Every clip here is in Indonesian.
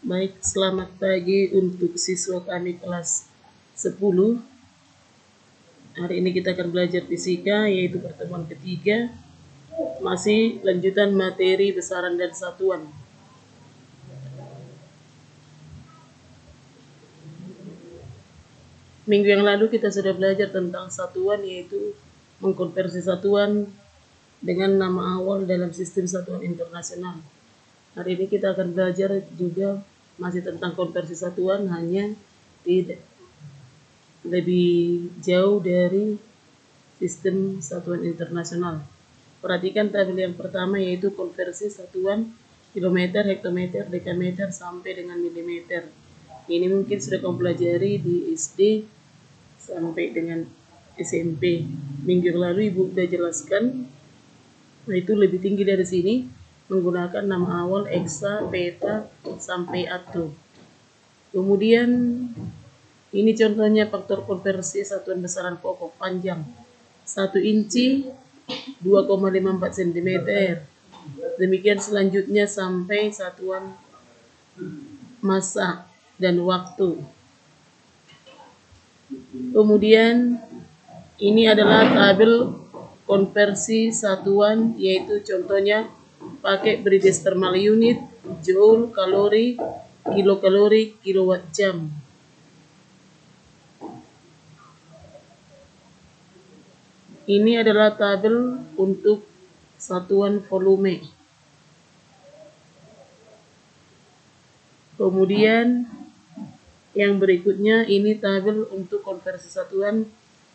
Baik, selamat pagi untuk siswa kami kelas 10. Hari ini kita akan belajar fisika, yaitu pertemuan ketiga. Masih lanjutan materi besaran dan satuan. Minggu yang lalu kita sudah belajar tentang satuan, yaitu mengkonversi satuan dengan nama awal dalam sistem satuan internasional. Hari ini kita akan belajar juga masih tentang konversi satuan, hanya tidak lebih jauh dari sistem satuan internasional. Perhatikan tabel yang pertama, yaitu konversi satuan kilometer, hektometer, dekameter sampai dengan milimeter. Ini mungkin sudah kamu pelajari di SD sampai dengan SMP. Minggu lalu Ibu sudah jelaskan, itu lebih tinggi dari sini menggunakan nama awal eksa, peta, sampai atto. Kemudian ini contohnya faktor konversi satuan besaran pokok panjang 1 inci 2,54 cm. Demikian selanjutnya sampai satuan massa dan waktu. Kemudian ini adalah tabel konversi satuan, yaitu contohnya pakai British thermal unit, joule, kalori, kilokalori, kilowatt jam. Ini adalah tabel untuk satuan volume. Kemudian yang berikutnya ini tabel untuk konversi satuan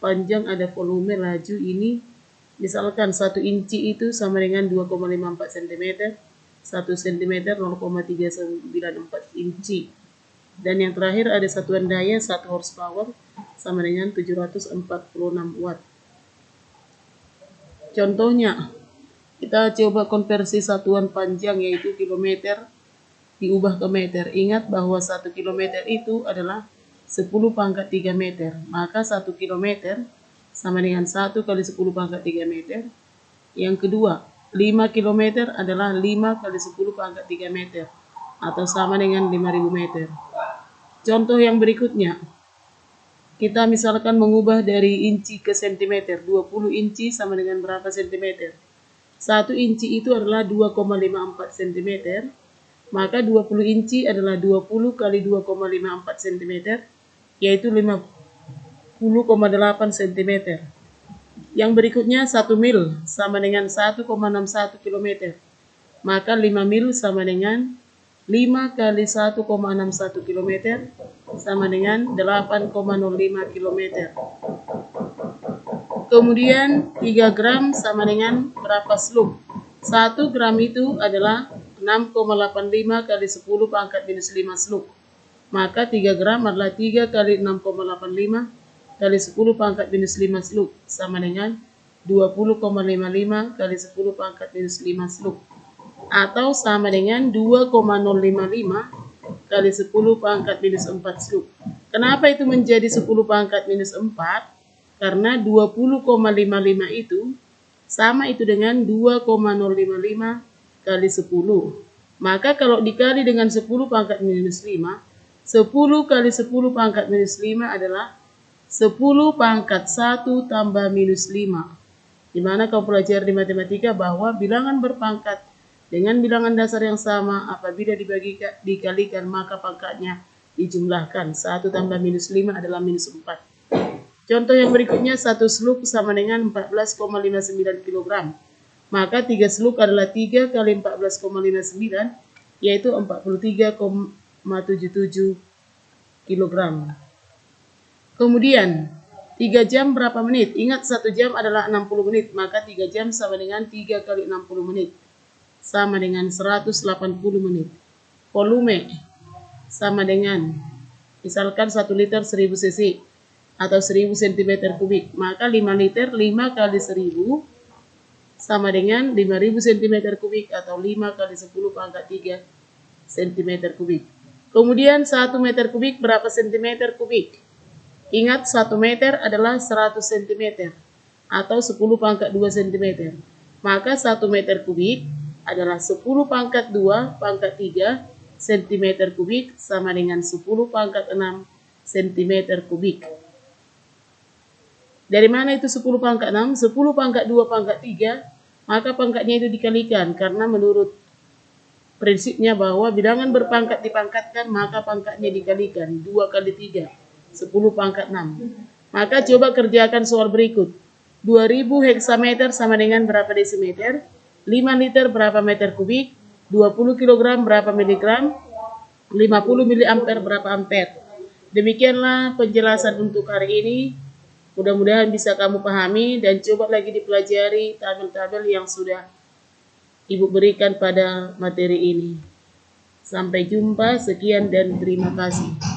panjang, ada volume, laju. Ini misalkan 1 inci itu sama dengan 2,54 cm, 1 cm 0,394 inci. Dan yang terakhir ada satuan daya 1 horsepower sama dengan 746 watt. Contohnya, kita coba konversi satuan panjang, yaitu kilometer diubah ke meter. Ingat bahwa 1 kilometer itu adalah 10 pangkat 3 meter. Maka 1 kilometer sama dengan 1 kali 10 pangkat 3 meter. Yang kedua, 5 kilometer adalah 5 kali 10 pangkat 3 meter. Atau sama dengan 5.000 meter. Contoh yang berikutnya, kita misalkan mengubah dari inci ke sentimeter. 20 inci sama dengan berapa sentimeter? 1 inci itu adalah 2,54 cm. Maka 20 inci adalah 20 kali 2,54 cm, yaitu 50,8 cm. Yang berikutnya 1 mil sama dengan 1,61 km. Maka 5 mil sama dengan 5 kali 1,61 km sama dengan 8,05 km. Kemudian 3 gram sama dengan berapa slug? 1 gram itu adalah 6,85 kali 10 pangkat minus 5 slug. Maka 3 gram adalah 3 kali 6,85 kali 10 pangkat minus 5 slug sama dengan 20,55 kali 10 pangkat minus 5 slug. Atau sama dengan 2,055 kali 10 pangkat minus 4 slug. Kenapa itu menjadi 10 pangkat minus 4? Karena 20,55 itu sama itu dengan 2,055 kali 10. Maka kalau dikali dengan 10 pangkat minus 5, 10 kali 10 pangkat minus 5 adalah 10 pangkat 1 tambah minus 5. Dimana kau pelajari di matematika bahwa bilangan berpangkat dengan bilangan dasar yang sama, apabila dikalikan maka pangkatnya dijumlahkan. 1 tambah minus 5 adalah minus 4. Contoh yang berikutnya, 1 slug sama dengan 14,59 kg. Maka 3 slug adalah 3 kali 14,59, yaitu 43,77 kg. Kemudian 3 jam berapa menit? Ingat 1 jam adalah 60 menit. Maka 3 jam sama dengan 3 kali 60 menit. Sama dengan 180 menit. Volume sama dengan, misalkan 1 liter 1000 cc atau 1000 cm kubik. Maka 5 liter 5 kali 1000 sama dengan 5000 cm kubik atau 5 kali 10 pangkat 3 cm kubik. Kemudian 1 meter kubik berapa cm kubik? Ingat 1 meter adalah 100 cm atau 10 pangkat 2 cm. Maka 1 meter kubik adalah 10 pangkat 2 pangkat 3 cm kubik sama dengan 10 pangkat 6 cm kubik. Dari mana itu 10 pangkat 6? 10 pangkat 2 pangkat 3, maka pangkatnya itu dikalikan, karena menurut prinsipnya bahwa bilangan berpangkat dipangkatkan, maka pangkatnya dikalikan. 2 kali 3, 10 pangkat 6. Maka coba kerjakan soal berikut. 2000 heksameter sama dengan berapa desimeter? 5 liter berapa meter kubik? 20 kg berapa miligram? 50 miliampere berapa ampere? Demikianlah penjelasan untuk hari ini. Mudah-mudahan bisa kamu pahami dan coba lagi dipelajari tabel-tabel yang sudah Ibu berikan pada materi ini. Sampai jumpa, sekian dan terima kasih.